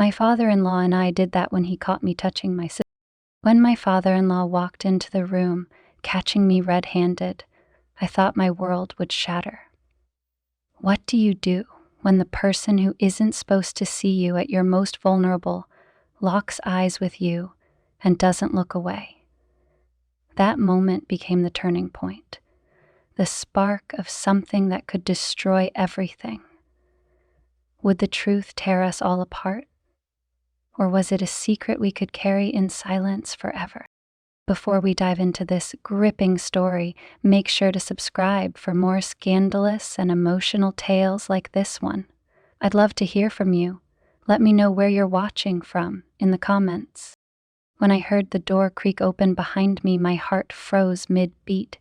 My father-in-law and I did that when he caught me touching my sister. When my father-in-law walked into the room, catching me red-handed, I thought my world would shatter. What do you do when the person who isn't supposed to see you at your most vulnerable locks eyes with you and doesn't look away? That moment became the turning point, the spark of something that could destroy everything. Would the truth tear us all apart? Or was it a secret we could carry in silence forever? Before we dive into this gripping story, make sure to subscribe for more scandalous and emotional tales like this one. I'd love to hear from you. Let me know where you're watching from in the comments. When I heard the door creak open behind me, my heart froze mid-beat.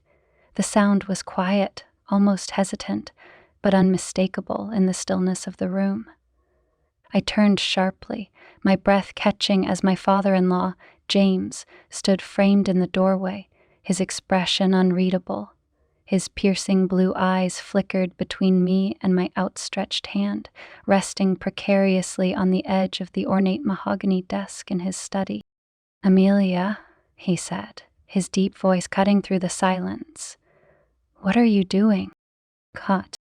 The sound was quiet, almost hesitant, but unmistakable in the stillness of the room. I turned sharply, my breath catching as my father-in-law, James, stood framed in the doorway, his expression unreadable. His piercing blue eyes flickered between me and my outstretched hand, resting precariously on the edge of the ornate mahogany desk in his study. "Amelia," he said, his deep voice cutting through the silence. "What are you doing?" Cut.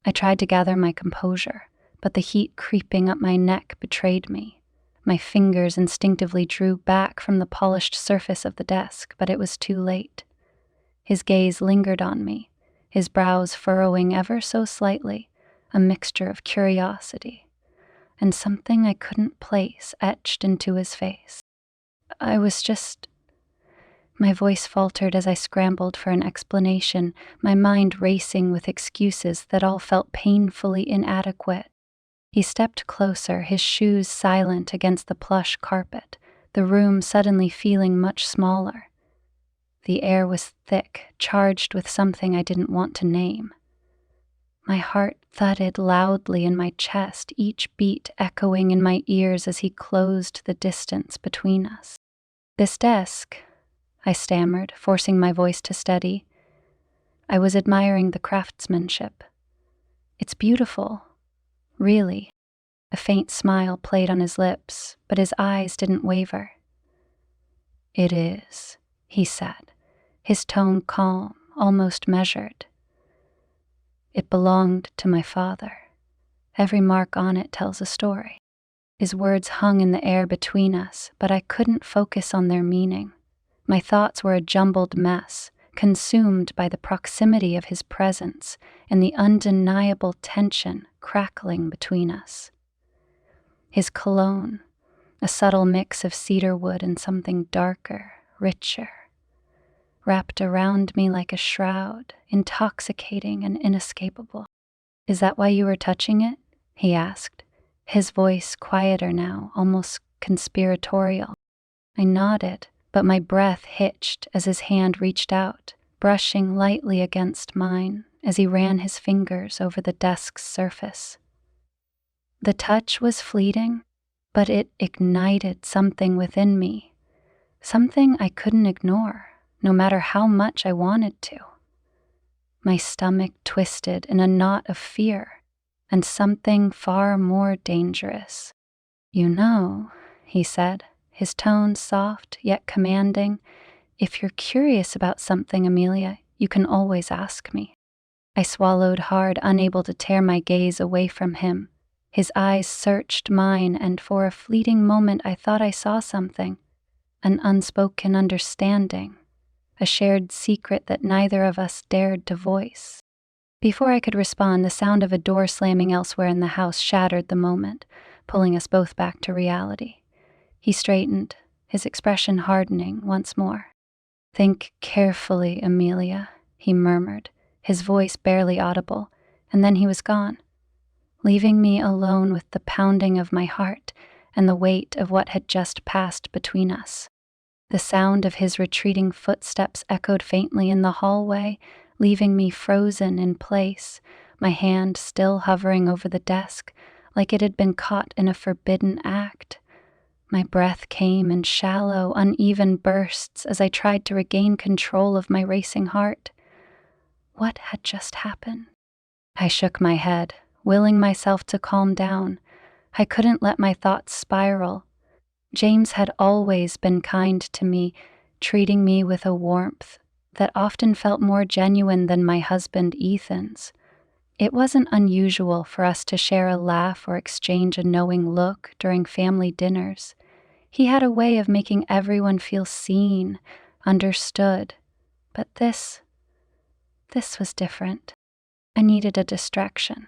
I tried to gather my composure, but the heat creeping up my neck betrayed me. My fingers instinctively drew back from the polished surface of the desk, but it was too late. His gaze lingered on me, his brows furrowing ever so slightly, a mixture of curiosity and something I couldn't place etched into his face. I was just... My voice faltered as I scrambled for an explanation, my mind racing with excuses that all felt painfully inadequate. He stepped closer, his shoes silent against the plush carpet, the room suddenly feeling much smaller. The air was thick, charged with something I didn't want to name. My heart thudded loudly in my chest, each beat echoing in my ears as he closed the distance between us. "This desk," I stammered, forcing my voice to steady. I was admiring the craftsmanship. "It's beautiful. Really." A faint smile played on his lips, but his eyes didn't waver. "It is," he said, his tone calm, almost measured. "It belonged to my father. Every mark on it tells a story." His words hung in the air between us, but I couldn't focus on their meaning. My thoughts were a jumbled mess, consumed by the proximity of his presence and the undeniable tension crackling between us. His cologne, a subtle mix of cedar wood and something darker, richer, wrapped around me like a shroud, intoxicating and inescapable. "Is that why you were touching it?" he asked, his voice quieter now, almost conspiratorial. I nodded, but my breath hitched as his hand reached out, brushing lightly against mine as he ran his fingers over the desk's surface. The touch was fleeting, but it ignited something within me, something I couldn't ignore, no matter how much I wanted to. My stomach twisted in a knot of fear, and something far more dangerous. "You know," he said, his tone soft yet commanding, "if you're curious about something, Amelia, you can always ask me." I swallowed hard, unable to tear my gaze away from him. His eyes searched mine, and for a fleeting moment I thought I saw something, an unspoken understanding, a shared secret that neither of us dared to voice. Before I could respond, the sound of a door slamming elsewhere in the house shattered the moment, pulling us both back to reality. He straightened, his expression hardening once more. "Think carefully, Amelia," he murmured, his voice barely audible, and then he was gone, leaving me alone with the pounding of my heart and the weight of what had just passed between us. The sound of his retreating footsteps echoed faintly in the hallway, leaving me frozen in place, my hand still hovering over the desk, like it had been caught in a forbidden act. My breath came in shallow, uneven bursts as I tried to regain control of my racing heart. What had just happened? I shook my head, willing myself to calm down, I couldn't let my thoughts spiral. James had always been kind to me, treating me with a warmth that often felt more genuine than my husband Ethan's. It wasn't unusual for us to share a laugh or exchange a knowing look during family dinners. He had a way of making everyone feel seen, understood. But this was different. I needed a distraction.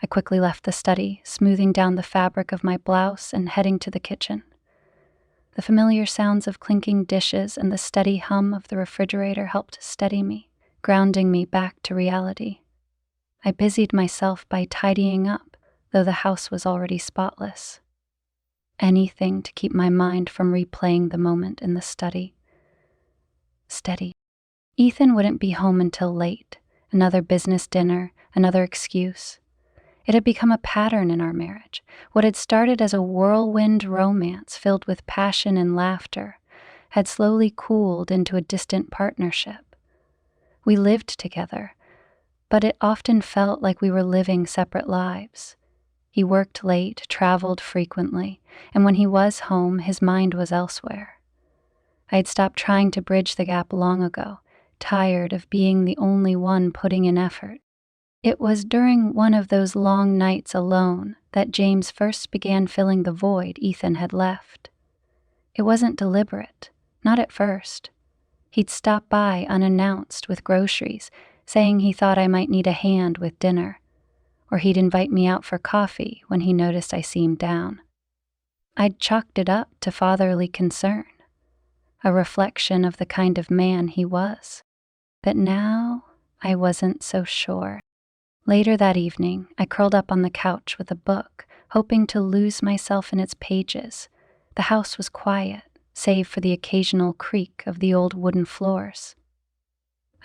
I quickly left the study, smoothing down the fabric of my blouse and heading to the kitchen. The familiar sounds of clinking dishes and the steady hum of the refrigerator helped steady me, grounding me back to reality. I busied myself by tidying up, though the house was already spotless. Anything to keep my mind from replaying the moment in the study. Steady. Ethan wouldn't be home until late. Another business dinner, another excuse. It had become a pattern in our marriage. What had started as a whirlwind romance filled with passion and laughter had slowly cooled into a distant partnership. We lived together, but it often felt like we were living separate lives. He worked late, traveled frequently, and when he was home, his mind was elsewhere. I had stopped trying to bridge the gap long ago, tired of being the only one putting in effort. It was during one of those long nights alone that James first began filling the void Ethan had left. It wasn't deliberate, not at first. He'd stop by unannounced with groceries, saying he thought I might need a hand with dinner, or he'd invite me out for coffee when he noticed I seemed down. I'd chalked it up to fatherly concern, a reflection of the kind of man he was. But now I wasn't so sure. Later that evening, I curled up on the couch with a book, hoping to lose myself in its pages. The house was quiet, save for the occasional creak of the old wooden floors.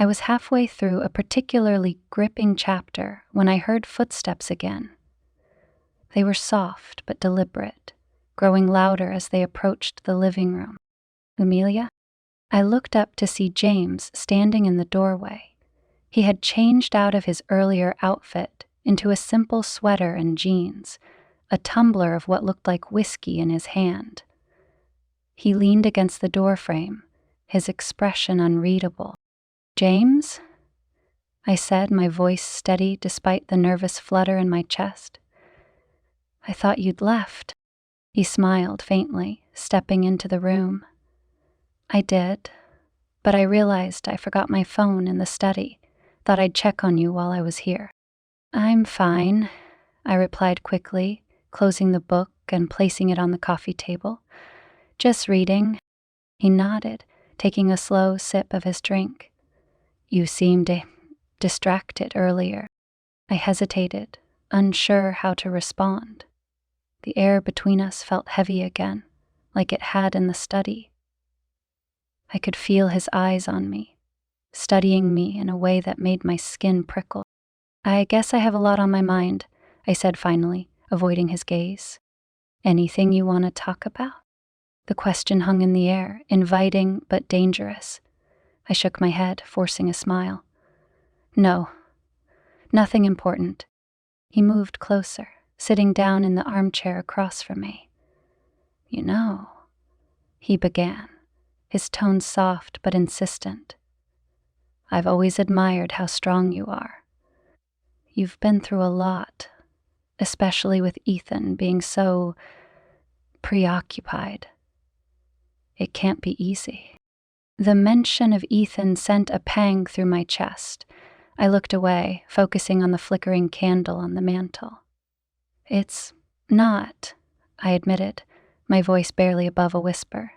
I was halfway through a particularly gripping chapter when I heard footsteps again. They were soft but deliberate, growing louder as they approached the living room. Amelia? I looked up to see James standing in the doorway. He had changed out of his earlier outfit into a simple sweater and jeans, a tumbler of what looked like whiskey in his hand. He leaned against the doorframe, his expression unreadable. "James?" I said, my voice steady despite the nervous flutter in my chest. "I thought you'd left." He smiled faintly, stepping into the room. "I did, but I realized I forgot my phone in the study. Thought I'd check on you while I was here." "I'm fine," I replied quickly, closing the book and placing it on the coffee table. "Just reading." He nodded, taking a slow sip of his drink. "You seemed distracted earlier." I hesitated, unsure how to respond. The air between us felt heavy again, like it had in the study. I could feel his eyes on me, studying me in a way that made my skin prickle. "I guess I have a lot on my mind," I said finally, avoiding his gaze. "Anything you want to talk about?" The question hung in the air, inviting but dangerous. I shook my head, forcing a smile. "No, nothing important." He moved closer, sitting down in the armchair across from me. "You know," he began, his tone soft but insistent, "I've always admired how strong you are. You've been through a lot, especially with Ethan being so preoccupied. It can't be easy." The mention of Ethan sent a pang through my chest. I looked away, focusing on the flickering candle on the mantel. "It's not," I admitted, my voice barely above a whisper.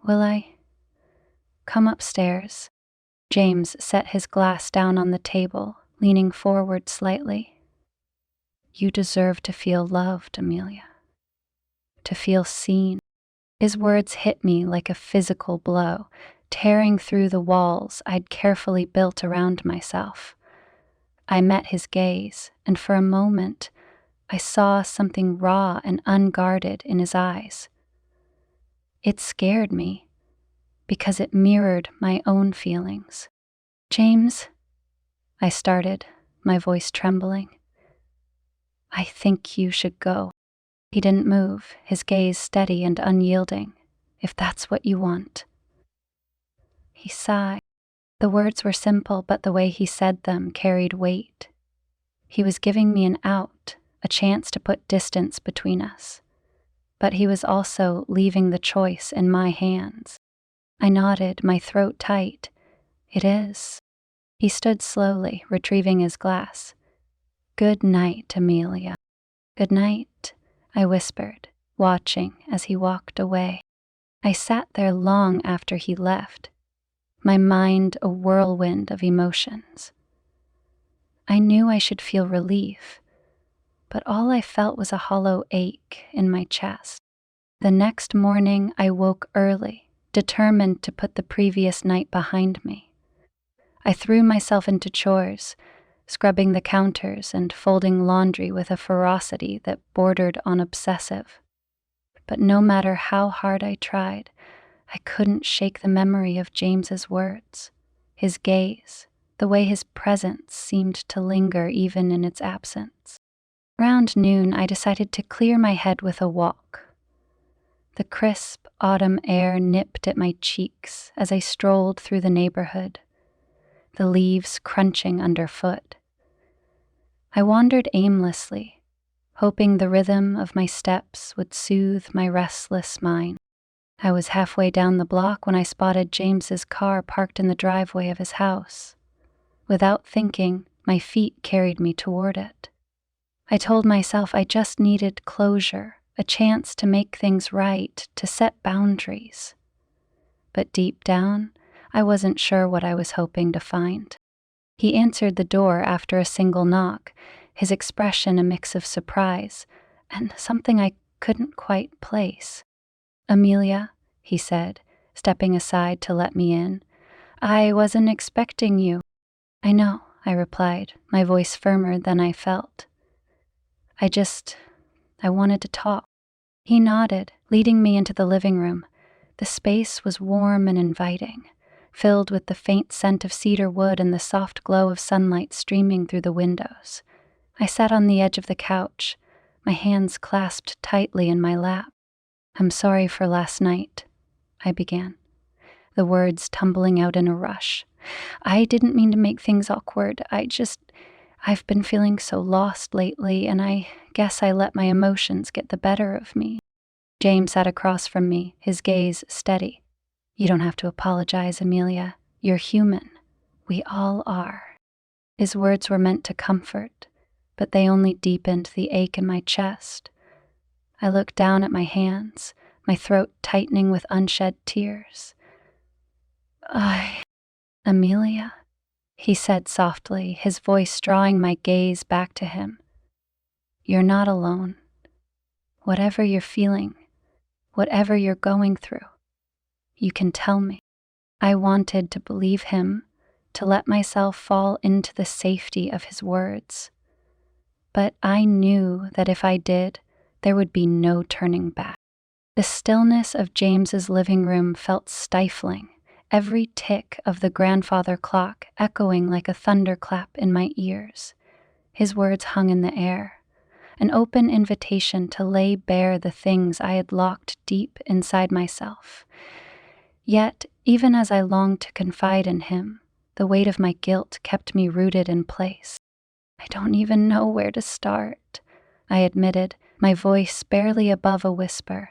"Will I come upstairs?" James set his glass down on the table, leaning forward slightly. "You deserve to feel loved, Amelia. To feel seen." His words hit me like a physical blow, tearing through the walls I'd carefully built around myself. I met his gaze, and for a moment, I saw something raw and unguarded in his eyes. It scared me, because it mirrored my own feelings. "James," I started, my voice trembling. I think you should go. He didn't move, his gaze steady and unyielding. If that's what you want. He sighed. The words were simple, but the way he said them carried weight. He was giving me an out, a chance to put distance between us. But he was also leaving the choice in my hands. I nodded, my throat tight. It is. He stood slowly, retrieving his glass. Good night, Amelia. Good night, I whispered, watching as he walked away. I sat there long after he left, my mind a whirlwind of emotions. I knew I should feel relief, but all I felt was a hollow ache in my chest. The next morning I woke early, determined to put the previous night behind me. I threw myself into chores, scrubbing the counters and folding laundry with a ferocity that bordered on obsessive. But no matter how hard I tried, I couldn't shake the memory of James's words, his gaze, the way his presence seemed to linger even in its absence. Around noon, I decided to clear my head with a walk. The crisp autumn air nipped at my cheeks as I strolled through the neighborhood, the leaves crunching underfoot. I wandered aimlessly, hoping the rhythm of my steps would soothe my restless mind. I was halfway down the block when I spotted James's car parked in the driveway of his house. Without thinking, my feet carried me toward it. I told myself I just needed closure, a chance to make things right, to set boundaries. But deep down, I wasn't sure what I was hoping to find. He answered the door after a single knock, his expression a mix of surprise and something I couldn't quite place. Amelia, he said, stepping aside to let me in. I wasn't expecting you. I know, I replied, my voice firmer than I felt. I wanted to talk. He nodded, leading me into the living room. The space was warm and inviting, filled with the faint scent of cedar wood and the soft glow of sunlight streaming through the windows. I sat on the edge of the couch, my hands clasped tightly in my lap. I'm sorry for last night, I began, the words tumbling out in a rush. I didn't mean to make things awkward. I've been feeling so lost lately, and I guess I let my emotions get the better of me. James sat across from me, his gaze steady. You don't have to apologize, Amelia. You're human. We all are. His words were meant to comfort, but they only deepened the ache in my chest. I looked down at my hands, my throat tightening with unshed tears. Amelia, he said softly, his voice drawing my gaze back to him. You're not alone. Whatever you're feeling, whatever you're going through, you can tell me. I wanted to believe him, to let myself fall into the safety of his words. But I knew that if I did, there would be no turning back. The stillness of James's living room felt stifling, every tick of the grandfather clock echoing like a thunderclap in my ears. His words hung in the air, an open invitation to lay bare the things I had locked deep inside myself. Yet, even as I longed to confide in him, the weight of my guilt kept me rooted in place. I don't even know where to start, I admitted, my voice barely above a whisper.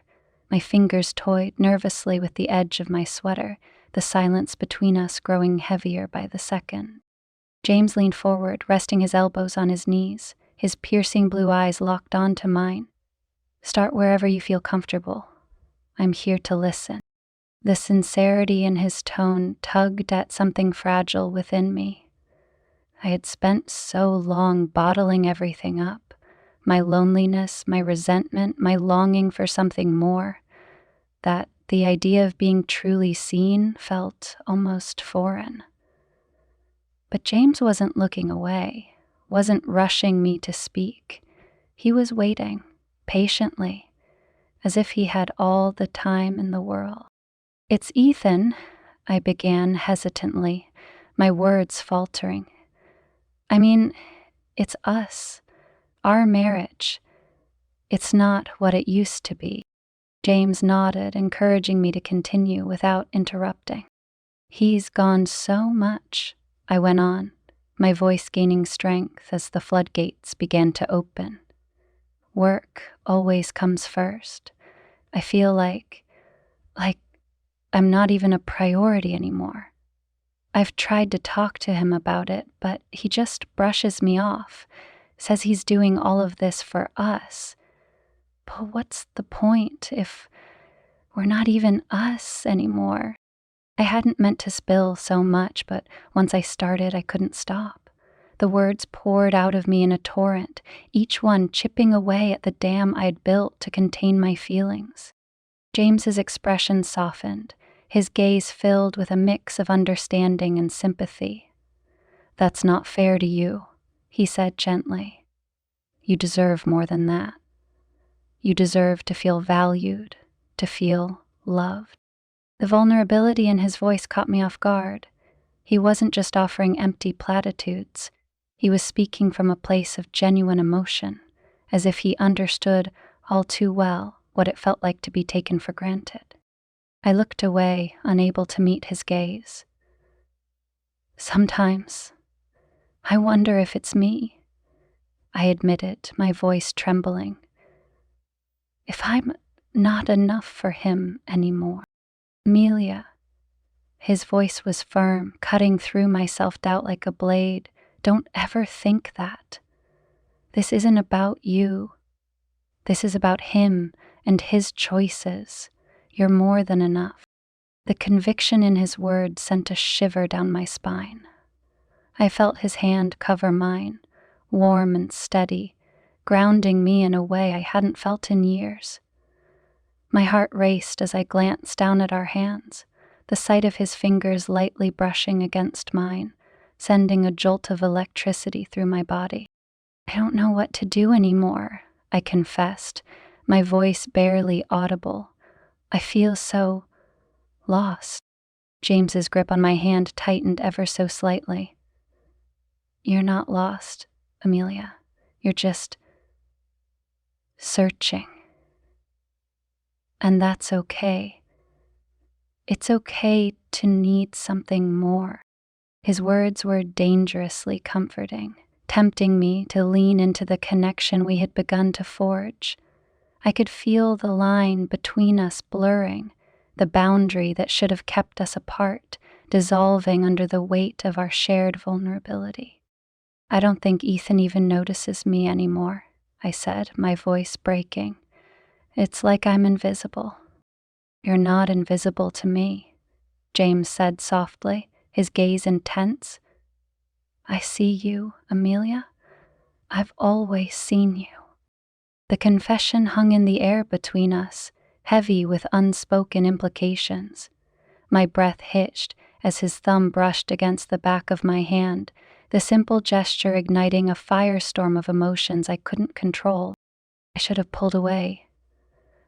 My fingers toyed nervously with the edge of my sweater, the silence between us growing heavier by the second. James leaned forward, resting his elbows on his knees, his piercing blue eyes locked onto mine. Start wherever you feel comfortable. I'm here to listen. The sincerity in his tone tugged at something fragile within me. I had spent so long bottling everything up, my loneliness, my resentment, my longing for something more, that the idea of being truly seen felt almost foreign. But James wasn't looking away, wasn't rushing me to speak. He was waiting, patiently, as if he had all the time in the world. It's Ethan, I began hesitantly, my words faltering. I mean, it's us. Our marriage, it's not what it used to be. James nodded, encouraging me to continue without interrupting. He's gone so much, I went on, my voice gaining strength as the floodgates began to open. Work always comes first. I feel like I'm not even a priority anymore. I've tried to talk to him about it, but he just brushes me off, says he's doing all of this for us. But what's the point if we're not even us anymore? I hadn't meant to spill so much, but once I started, I couldn't stop. The words poured out of me in a torrent, each one chipping away at the dam I'd built to contain my feelings. James's expression softened, his gaze filled with a mix of understanding and sympathy. "That's not fair to you," he said gently. "You deserve more than that. You deserve to feel valued, to feel loved." The vulnerability in his voice caught me off guard. He wasn't just offering empty platitudes. He was speaking from a place of genuine emotion, as if he understood all too well what it felt like to be taken for granted. I looked away, unable to meet his gaze. "Sometimes I wonder if it's me," I admitted, my voice trembling. "If I'm not enough for him anymore." "Amelia," his voice was firm, cutting through my self-doubt like a blade. "Don't ever think that. This isn't about you. This is about him and his choices. You're more than enough." The conviction in his words sent a shiver down my spine. I felt his hand cover mine, warm and steady, grounding me in a way I hadn't felt in years. My heart raced as I glanced down at our hands, the sight of his fingers lightly brushing against mine, sending a jolt of electricity through my body. "I don't know what to do anymore," I confessed, my voice barely audible. "I feel so lost." James's grip on my hand tightened ever so slightly. "You're not lost, Amelia. You're just searching. And that's okay. It's okay to need something more." His words were dangerously comforting, tempting me to lean into the connection we had begun to forge. I could feel the line between us blurring, the boundary that should have kept us apart, dissolving under the weight of our shared vulnerability. "I don't think Ethan even notices me anymore," I said, my voice breaking. "It's like I'm invisible." "You're not invisible to me," James said softly, his gaze intense. "I see you, Amelia. I've always seen you." The confession hung in the air between us, heavy with unspoken implications. My breath hitched as his thumb brushed against the back of my hand, the simple gesture igniting a firestorm of emotions I couldn't control. I should have pulled away.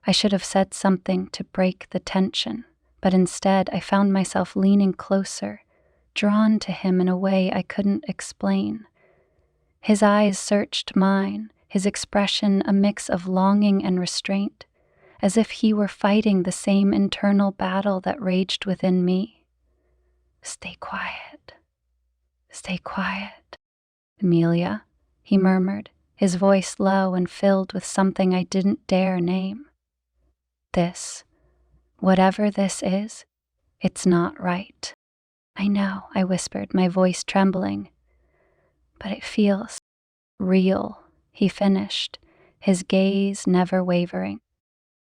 I should have said something to break the tension, but instead I found myself leaning closer, drawn to him in a way I couldn't explain. His eyes searched mine, his expression a mix of longing and restraint, as if he were fighting the same internal battle that raged within me. "Stay quiet. Stay quiet, Amelia," he murmured, his voice low and filled with something I didn't dare name. "This, whatever this is, it's not right." "I know," I whispered, my voice trembling. "But it feels real," he finished, his gaze never wavering.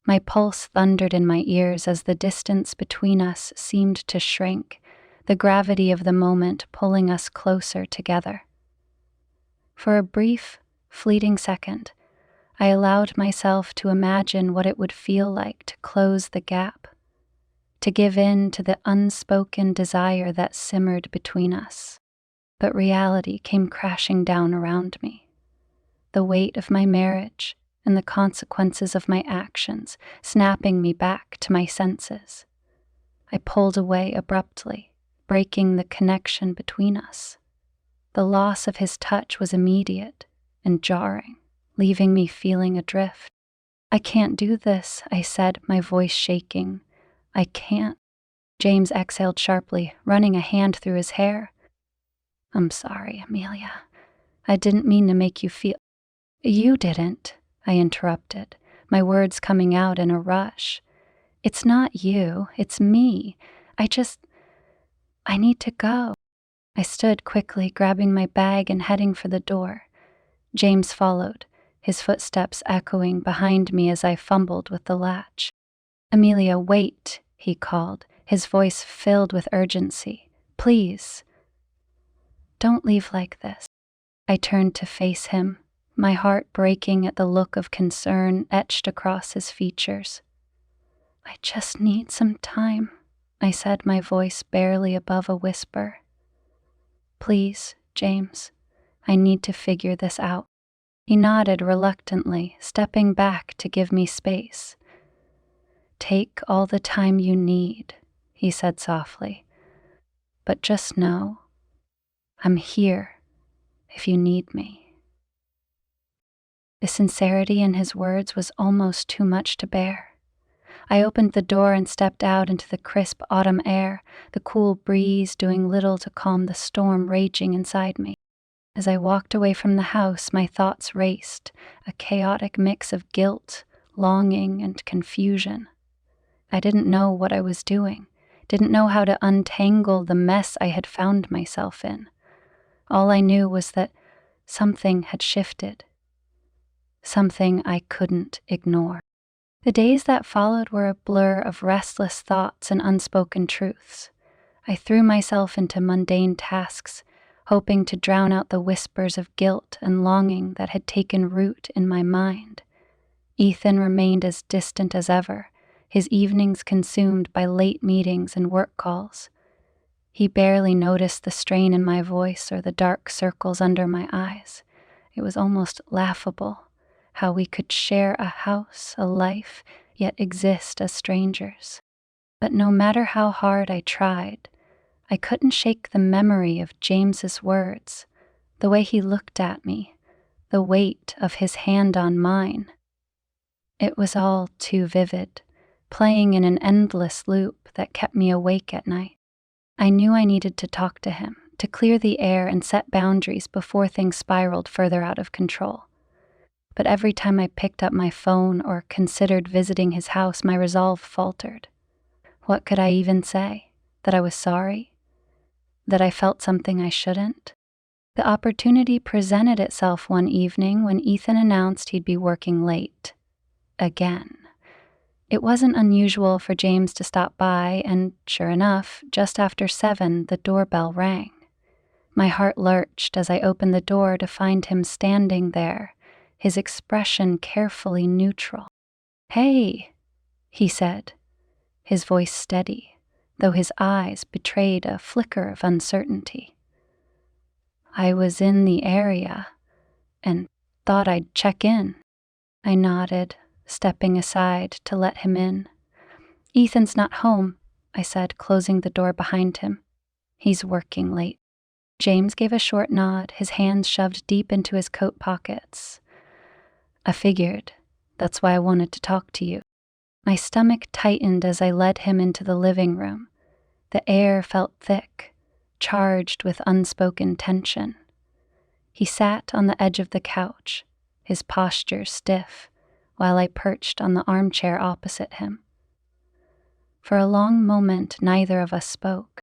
My pulse thundered in my ears as the distance between us seemed to shrink, the gravity of the moment pulling us closer together. For a brief, fleeting second, I allowed myself to imagine what it would feel like to close the gap, to give in to the unspoken desire that simmered between us. But reality came crashing down around me. The weight of my marriage and the consequences of my actions snapping me back to my senses. I pulled away abruptly, breaking the connection between us. The loss of his touch was immediate and jarring. leaving me feeling adrift. "I can't do this," I said, my voice shaking. "I can't." James exhaled sharply, running a hand through his hair. "I'm sorry, Amelia. I didn't mean to make you feel—" "You didn't," I interrupted, my words coming out in a rush. "It's not you, it's me. I need to go." I stood quickly, grabbing my bag and heading for the door. James followed, his footsteps echoing behind me as I fumbled with the latch. "Amelia, wait," he called, his voice filled with urgency. "Please, don't leave like this." I turned to face him, my heart breaking at the look of concern etched across his features. "I just need some time," I said, my voice barely above a whisper. "Please, James, I need to figure this out." He nodded reluctantly, stepping back to give me space. "Take all the time you need," he said softly. "But just know, I'm here if you need me." The sincerity in his words was almost too much to bear. I opened the door and stepped out into the crisp autumn air, the cool breeze doing little to calm the storm raging inside me. As I walked away from the house, my thoughts raced, a chaotic mix of guilt, longing, and confusion. I didn't know what I was doing, didn't know how to untangle the mess I had found myself in. All I knew was that something had shifted, something I couldn't ignore. The days that followed were a blur of restless thoughts and unspoken truths. I threw myself into mundane tasks, hoping to drown out the whispers of guilt and longing that had taken root in my mind. Ethan remained as distant as ever, his evenings consumed by late meetings and work calls. He barely noticed the strain in my voice or the dark circles under my eyes. It was almost laughable how we could share a house, a life, yet exist as strangers. But no matter how hard I tried, I couldn't shake the memory of James's words, the way he looked at me, the weight of his hand on mine. It was all too vivid, playing in an endless loop that kept me awake at night. I knew I needed to talk to him, to clear the air and set boundaries before things spiraled further out of control. But every time I picked up my phone or considered visiting his house, my resolve faltered. What could I even say? That I was sorry? That I felt something I shouldn't? The opportunity presented itself one evening when Ethan announced he'd be working late. Again. It wasn't unusual for James to stop by, and sure enough, just after 7, the doorbell rang. My heart lurched as I opened the door to find him standing there, his expression carefully neutral. "Hey," he said, his voice steady, though his eyes betrayed a flicker of uncertainty. "I was in the area and thought I'd check in." I nodded, stepping aside to let him in. "Ethan's not home," I said, closing the door behind him. "He's working late." James gave a short nod, his hands shoved deep into his coat pockets. "I figured. That's why I wanted to talk to you." My stomach tightened as I led him into the living room. The air felt thick, charged with unspoken tension. He sat on the edge of the couch, his posture stiff, while I perched on the armchair opposite him. For a long moment, neither of us spoke.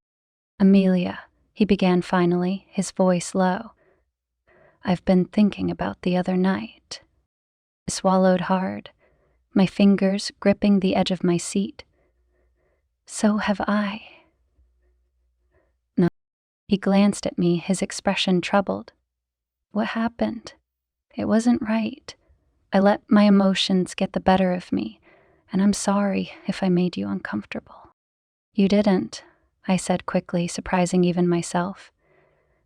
"Amelia," he began finally, his voice low. "I've been thinking about the other night." I swallowed hard, my fingers gripping the edge of my seat. "So have I." "No." He glanced at me, his expression troubled. "What happened? It wasn't right. I let my emotions get the better of me, and I'm sorry if I made you uncomfortable." "You didn't," I said quickly, surprising even myself.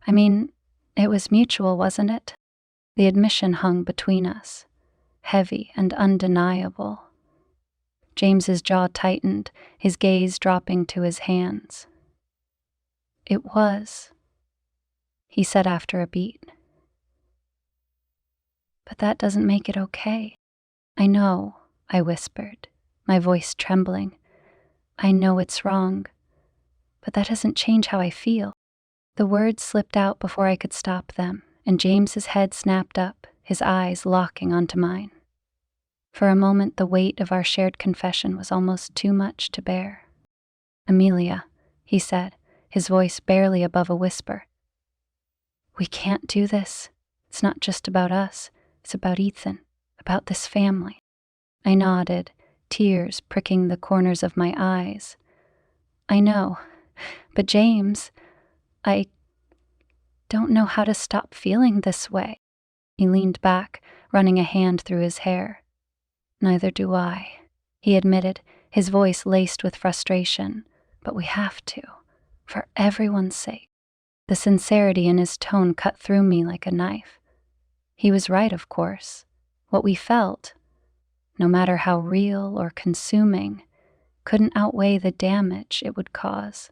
"I mean, it was mutual, wasn't it?" The admission hung between us, heavy and undeniable. James's jaw tightened, his gaze dropping to his hands. "It was," he said after a beat. But that doesn't make it okay. I know, I whispered, my voice trembling. I know it's wrong, but that doesn't change how I feel. The words slipped out before I could stop them, and James's head snapped up, his eyes locking onto mine. For a moment, the weight of our shared confession was almost too much to bear. Amelia, he said, his voice barely above a whisper. We can't do this. It's not just about us. It's about Ethan, about this family. I nodded, tears pricking the corners of my eyes. I know, but James, I don't know how to stop feeling this way. He leaned back, running a hand through his hair. Neither do I, he admitted, his voice laced with frustration. But we have to, for everyone's sake. The sincerity in his tone cut through me like a knife. He was right, of course. What we felt, no matter how real or consuming, couldn't outweigh the damage it would cause.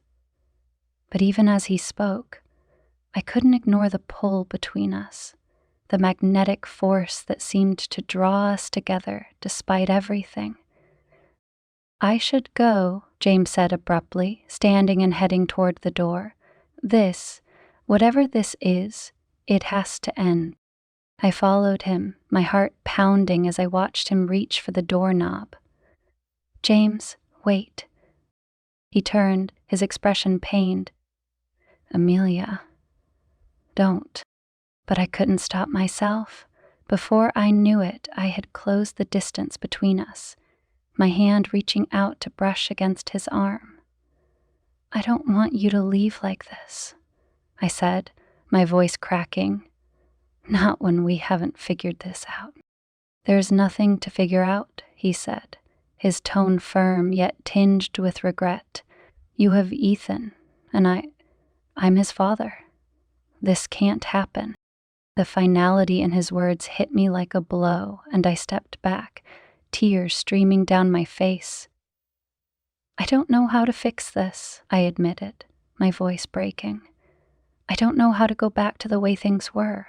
But even as he spoke, I couldn't ignore the pull between us, the magnetic force that seemed to draw us together despite everything. I should go, James said abruptly, standing and heading toward the door. This, whatever this is, it has to end. I followed him, my heart pounding as I watched him reach for the doorknob. James, wait. He turned, his expression pained. Amelia, don't. But I couldn't stop myself. Before I knew it, I had closed the distance between us, my hand reaching out to brush against his arm. I don't want you to leave like this, I said, my voice cracking. Not when we haven't figured this out. There's nothing to figure out, he said, his tone firm yet tinged with regret. You have Ethan, and I'm his father. This can't happen. The finality in his words hit me like a blow, and I stepped back, tears streaming down my face. I don't know how to fix this, I admitted, my voice breaking. I don't know how to go back to the way things were.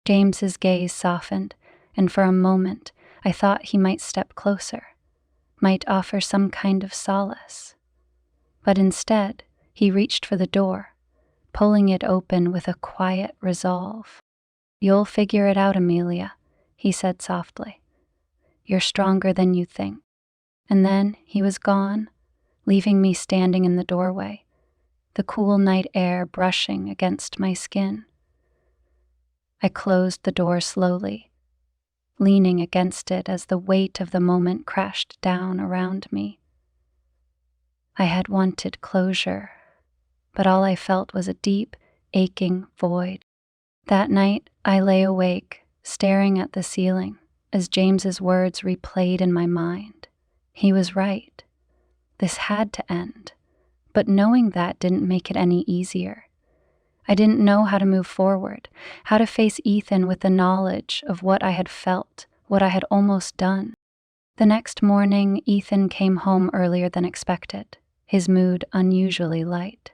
James's gaze softened, and for a moment I thought he might step closer, might offer some kind of solace. But instead, he reached for the door, pulling it open with a quiet resolve. You'll figure it out, Amelia, he said softly. You're stronger than you think. And then he was gone, leaving me standing in the doorway, the cool night air brushing against my skin. I closed the door slowly, leaning against it as the weight of the moment crashed down around me. I had wanted closure, but all I felt was a deep, aching void. That night, I lay awake, staring at the ceiling, as James's words replayed in my mind. He was right. This had to end, but knowing that didn't make it any easier. I didn't know how to move forward, how to face Ethan with the knowledge of what I had felt, what I had almost done. The next morning, Ethan came home earlier than expected, his mood unusually light.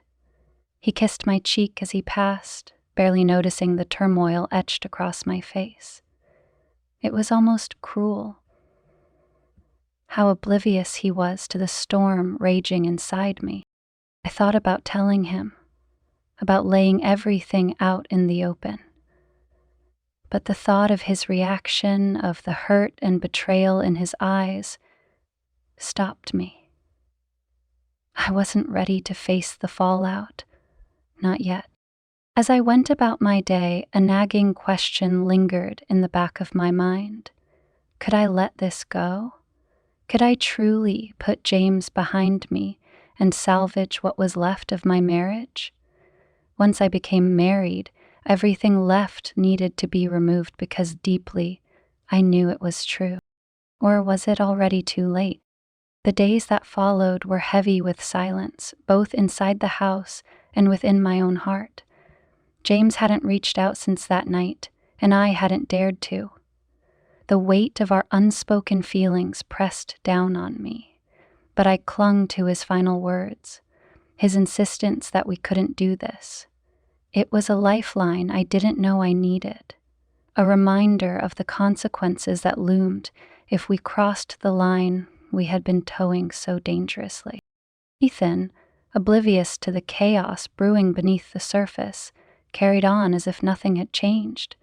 He kissed my cheek as he passed, barely noticing the turmoil etched across my face. It was almost cruel. How oblivious he was to the storm raging inside me. I thought about telling him, about laying everything out in the open. But the thought of his reaction, of the hurt and betrayal in his eyes, stopped me. I wasn't ready to face the fallout, not yet. As I went about my day, a nagging question lingered in the back of my mind. Could I let this go? Could I truly put James behind me and salvage what was left of my marriage? Once I became married, everything left needed to be removed because deeply I knew it was true. Or was it already too late? The days that followed were heavy with silence, both inside the house and within my own heart. James hadn't reached out since that night, and I hadn't dared to. The weight of our unspoken feelings pressed down on me, but I clung to his final words, his insistence that we couldn't do this. It was a lifeline I didn't know I needed, a reminder of the consequences that loomed if we crossed the line we had been towing so dangerously. Ethan, oblivious to the chaos brewing beneath the surface, carried on as if nothing had changed.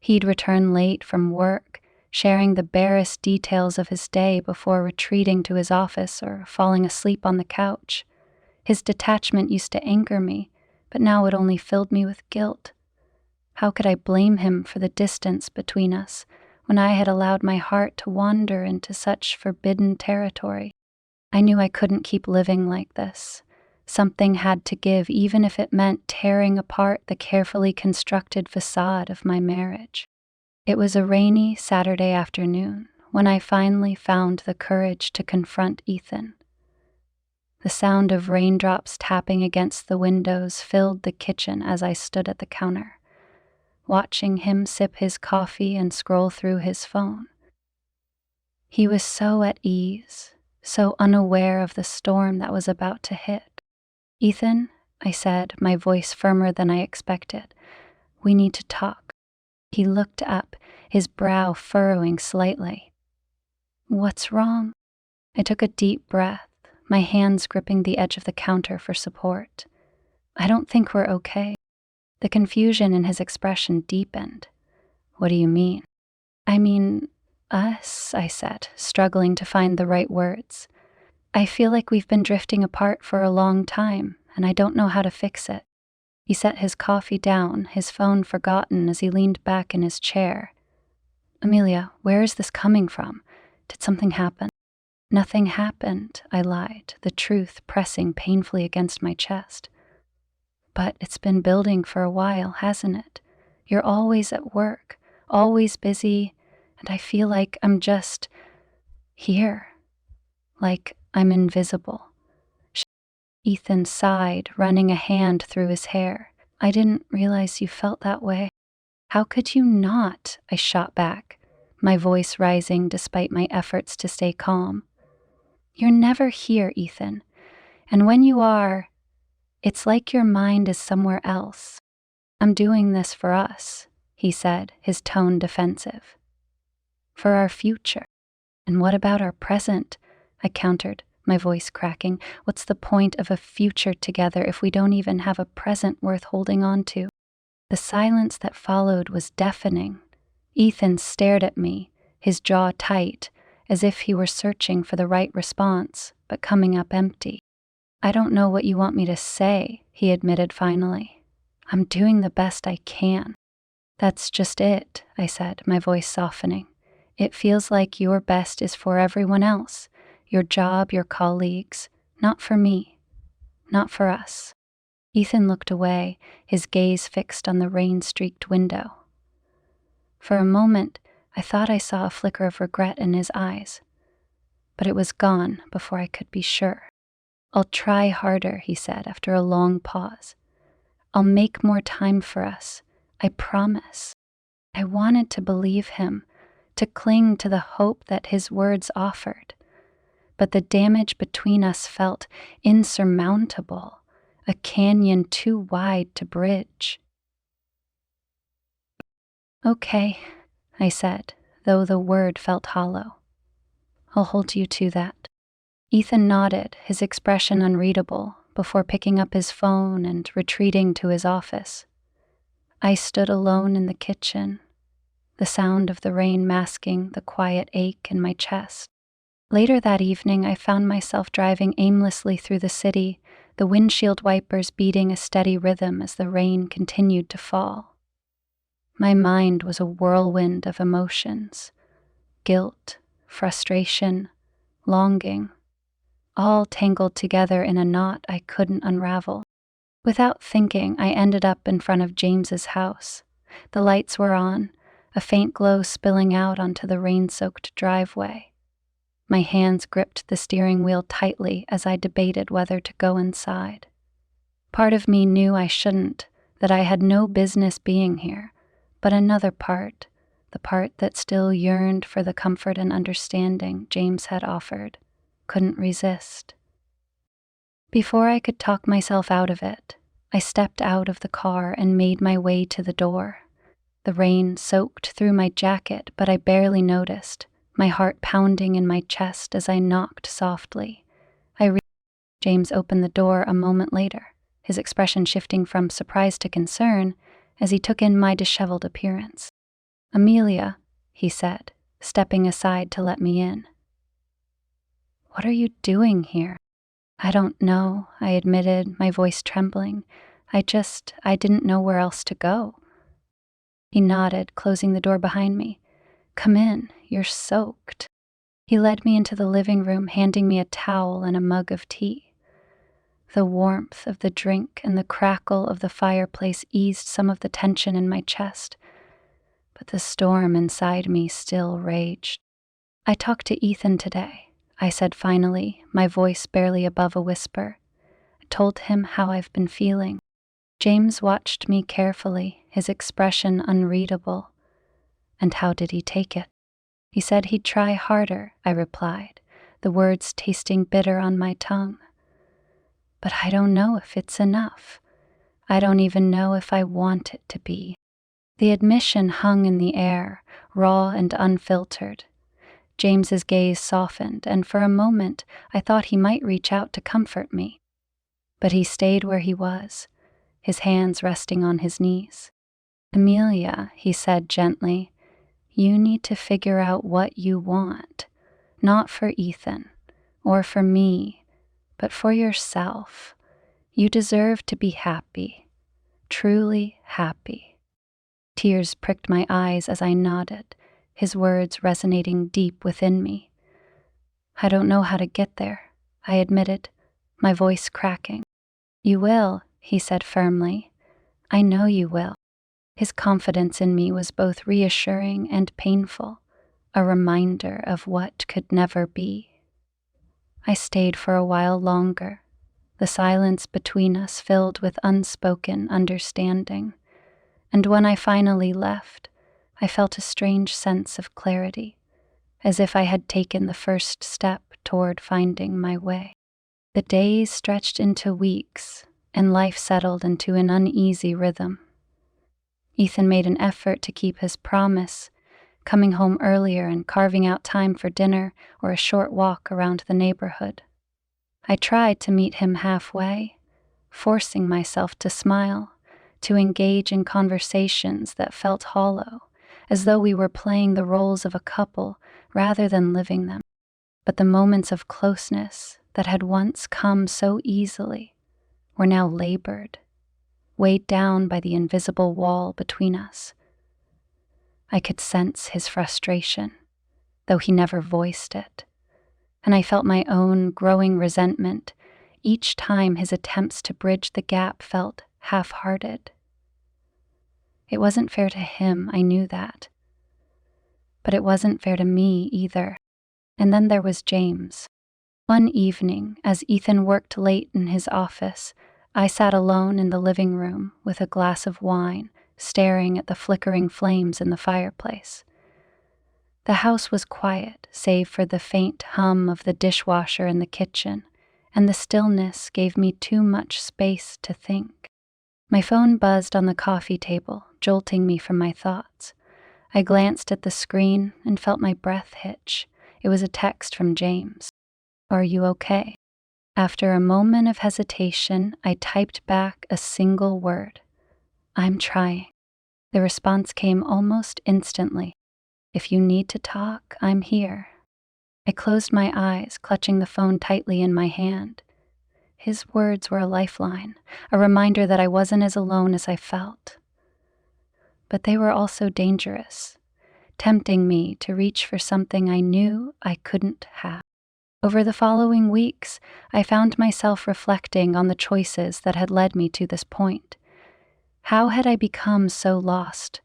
He'd return late from work, sharing the barest details of his day before retreating to his office or falling asleep on the couch. His detachment used to anger me, but now it only filled me with guilt. How could I blame him for the distance between us when I had allowed my heart to wander into such forbidden territory? I knew I couldn't keep living like this. Something had to give, even if it meant tearing apart the carefully constructed facade of my marriage. It was a rainy Saturday afternoon when I finally found the courage to confront Ethan. The sound of raindrops tapping against the windows filled the kitchen as I stood at the counter, watching him sip his coffee and scroll through his phone. He was so at ease, so unaware of the storm that was about to hit. "Ethan," I said, my voice firmer than I expected, "we need to talk." He looked up, his brow furrowing slightly. "What's wrong?" I took a deep breath, my hands gripping the edge of the counter for support. "I don't think we're okay." The confusion in his expression deepened. "What do you mean?" "I mean, us," I said, struggling to find the right words. "I feel like we've been drifting apart for a long time, and I don't know how to fix it." He set his coffee down, his phone forgotten as he leaned back in his chair. "Amelia, where is this coming from? Did something happen?" "Nothing happened," I lied, the truth pressing painfully against my chest. "But it's been building for a while, hasn't it? You're always at work, always busy, and I feel like I'm just here, like I'm invisible." Ethan sighed, running a hand through his hair. "I didn't realize you felt that way." "How could you not?" I shot back, my voice rising despite my efforts to stay calm. "You're never here, Ethan, and when you are, it's like your mind is somewhere else. I'm doing this for us," he said, his tone defensive. "For our future." "And what about our present?" I countered, my voice cracking. "What's the point of a future together if we don't even have a present worth holding on to?" The silence that followed was deafening. Ethan stared at me, his jaw tight, as if he were searching for the right response, but coming up empty. "I don't know what you want me to say," he admitted finally. "I'm doing the best I can." "That's just it," I said, my voice softening. "It feels like your best is for everyone else, your job, your colleagues, not for me, not for us." Ethan looked away, his gaze fixed on the rain-streaked window. For a moment, I thought I saw a flicker of regret in his eyes, but it was gone before I could be sure. "I'll try harder," he said after a long pause. "I'll make more time for us, I promise." I wanted to believe him, to cling to the hope that his words offered, but the damage between us felt insurmountable, a canyon too wide to bridge. "Okay," I said, though the word felt hollow. "I'll hold you to that." Ethan nodded, his expression unreadable, before picking up his phone and retreating to his office. I stood alone in the kitchen, the sound of the rain masking the quiet ache in my chest. Later that evening, I found myself driving aimlessly through the city, the windshield wipers beating a steady rhythm as the rain continued to fall. My mind was a whirlwind of emotions: guilt, frustration, longing, all tangled together in a knot I couldn't unravel. Without thinking, I ended up in front of James's house. The lights were on, a faint glow spilling out onto the rain-soaked driveway. My hands gripped the steering wheel tightly as I debated whether to go inside. Part of me knew I shouldn't, that I had no business being here, but another part, the part that still yearned for the comfort and understanding James had offered, couldn't resist. Before I could talk myself out of it, I stepped out of the car and made my way to the door. The rain soaked through my jacket, but I barely noticed, my heart pounding in my chest as I knocked softly. James opened the door a moment later, his expression shifting from surprise to concern as he took in my disheveled appearance. "Amelia," he said, stepping aside to let me in. "What are you doing here?" "I don't know," I admitted, my voice trembling. I didn't know where else to go." He nodded, closing the door behind me. "Come in, you're soaked." He led me into the living room, handing me a towel and a mug of tea. The warmth of the drink and the crackle of the fireplace eased some of the tension in my chest, but the storm inside me still raged. "I talked to Ethan today," I said finally, my voice barely above a whisper. I told him how I've been feeling. James watched me carefully, his expression unreadable. "And how did he take it?" "He said he'd try harder," I replied, the words tasting bitter on my tongue. "But I don't know if it's enough. I don't even know if I want it to be." The admission hung in the air, raw and unfiltered. James's gaze softened, and for a moment I thought he might reach out to comfort me. But he stayed where he was, his hands resting on his knees. "Amelia," he said gently, "you need to figure out what you want, not for Ethan or for me, but for yourself. You deserve to be happy, truly happy." Tears pricked my eyes as I nodded, his words resonating deep within me. "I don't know how to get there," I admitted, my voice cracking. "You will," he said firmly. "I know you will." His confidence in me was both reassuring and painful, a reminder of what could never be. I stayed for a while longer, the silence between us filled with unspoken understanding, and when I finally left, I felt a strange sense of clarity, as if I had taken the first step toward finding my way. The days stretched into weeks, and life settled into an uneasy rhythm. Ethan made an effort to keep his promise, coming home earlier and carving out time for dinner or a short walk around the neighborhood. I tried to meet him halfway, forcing myself to smile, to engage in conversations that felt hollow, as though we were playing the roles of a couple rather than living them. But the moments of closeness that had once come so easily were now labored, weighed down by the invisible wall between us. I could sense his frustration, though he never voiced it, and I felt my own growing resentment each time his attempts to bridge the gap felt half-hearted. It wasn't fair to him, I knew that, but it wasn't fair to me either. And then there was James. One evening, as Ethan worked late in his office, I sat alone in the living room with a glass of wine, staring at the flickering flames in the fireplace. The house was quiet, save for the faint hum of the dishwasher in the kitchen, and the stillness gave me too much space to think. My phone buzzed on the coffee table, jolting me from my thoughts. I glanced at the screen and felt my breath hitch. It was a text from James. "Are you okay?" After a moment of hesitation, I typed back a single word. "I'm trying." The response came almost instantly. "If you need to talk, I'm here." I closed my eyes, clutching the phone tightly in my hand. His words were a lifeline, a reminder that I wasn't as alone as I felt. But they were also dangerous, tempting me to reach for something I knew I couldn't have. Over the following weeks, I found myself reflecting on the choices that had led me to this point. How had I become so lost,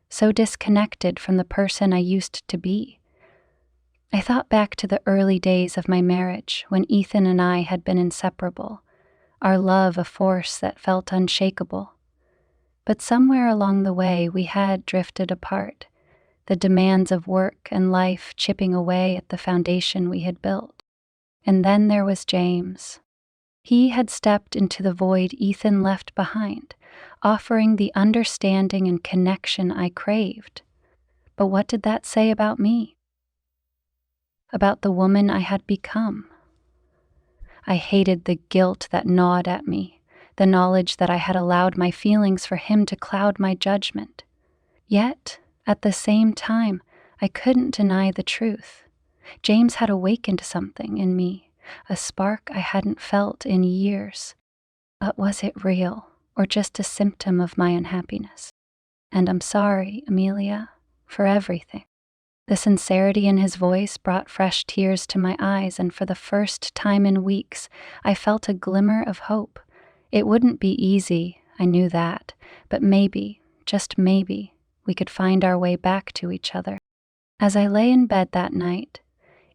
so disconnected from the person I used to be? I thought back to the early days of my marriage when Ethan and I had been inseparable, our love a force that felt unshakable. But somewhere along the way, we had drifted apart, the demands of work and life chipping away at the foundation we had built. And then there was James. He had stepped into the void Ethan left behind, offering the understanding and connection I craved. But what did that say about me? About the woman I had become? I hated the guilt that gnawed at me, the knowledge that I had allowed my feelings for him to cloud my judgment. Yet, at the same time, I couldn't deny the truth. James had awakened something in me, a spark I hadn't felt in years. But was it real, or just a symptom of my unhappiness? And I'm sorry, Amelia, for everything. The sincerity in his voice brought fresh tears to my eyes, and for the first time in weeks, I felt a glimmer of hope. It wouldn't be easy, I knew that, but maybe, just maybe, we could find our way back to each other. As I lay in bed that night,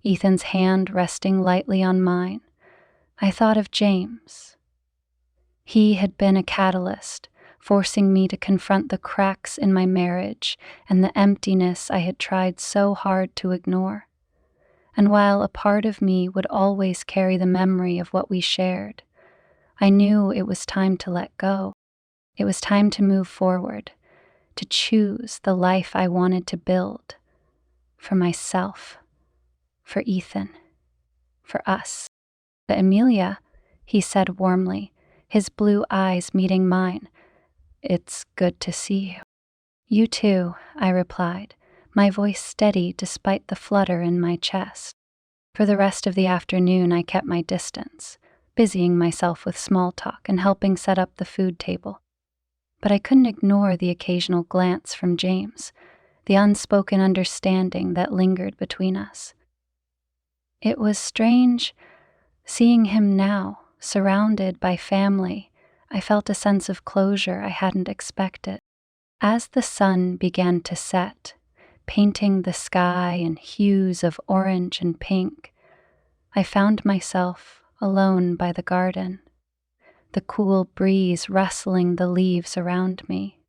Ethan's hand resting lightly on mine, I thought of James. He had been a catalyst, forcing me to confront the cracks in my marriage and the emptiness I had tried so hard to ignore. And while a part of me would always carry the memory of what we shared, I knew it was time to let go. It was time to move forward, to choose the life I wanted to build. For myself, for Ethan, for us. But Amelia, he said warmly, his blue eyes meeting mine, "It's good to see you." "You too," I replied, my voice steady despite the flutter in my chest. For the rest of the afternoon I kept my distance, busying myself with small talk and helping set up the food table. But I couldn't ignore the occasional glance from James, the unspoken understanding that lingered between us. It was strange seeing him now, surrounded by family. I felt a sense of closure I hadn't expected. As the sun began to set, painting the sky in hues of orange and pink, I found myself alone by the garden, the cool breeze rustling the leaves around me.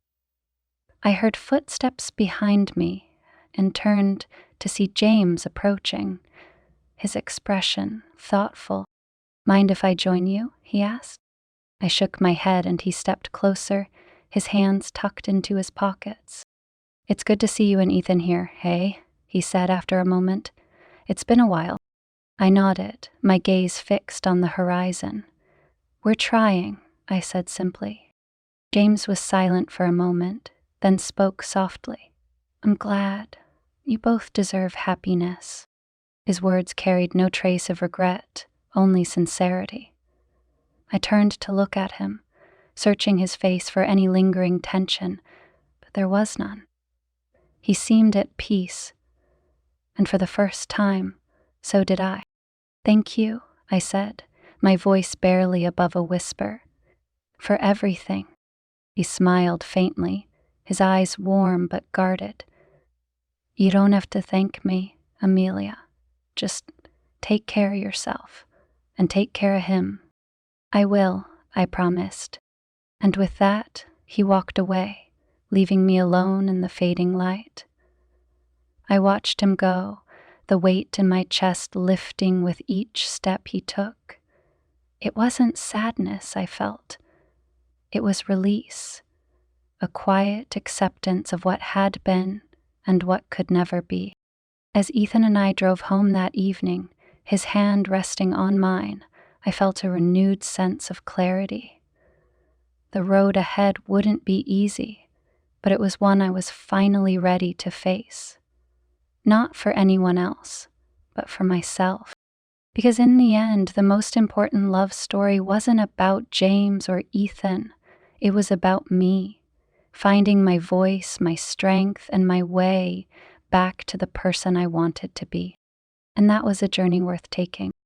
I heard footsteps behind me and turned to see James approaching, his expression thoughtful. "Mind if I join you?" he asked. I shook my head and he stepped closer, his hands tucked into his pockets. "It's good to see you and Ethan here, hey?" he said after a moment. "It's been a while." I nodded, my gaze fixed on the horizon. "We're trying," I said simply. James was silent for a moment, then spoke softly. "I'm glad. You both deserve happiness." His words carried no trace of regret, only sincerity. I turned to look at him, searching his face for any lingering tension, but there was none. He seemed at peace, and for the first time, so did I. "Thank you," I said, my voice barely above a whisper. "For everything." He smiled faintly, his eyes warm but guarded. "You don't have to thank me, Amelia. Just take care of yourself, and take care of him." "I will," I promised. And with that, he walked away, leaving me alone in the fading light. I watched him go, the weight in my chest lifting with each step he took. It wasn't sadness I felt. It was release, a quiet acceptance of what had been and what could never be. As Ethan and I drove home that evening, his hand resting on mine, I felt a renewed sense of clarity. The road ahead wouldn't be easy, but it was one I was finally ready to face. Not for anyone else, but for myself. Because in the end, the most important love story wasn't about James or Ethan. It was about me, finding my voice, my strength, and my way back to the person I wanted to be. And that was a journey worth taking.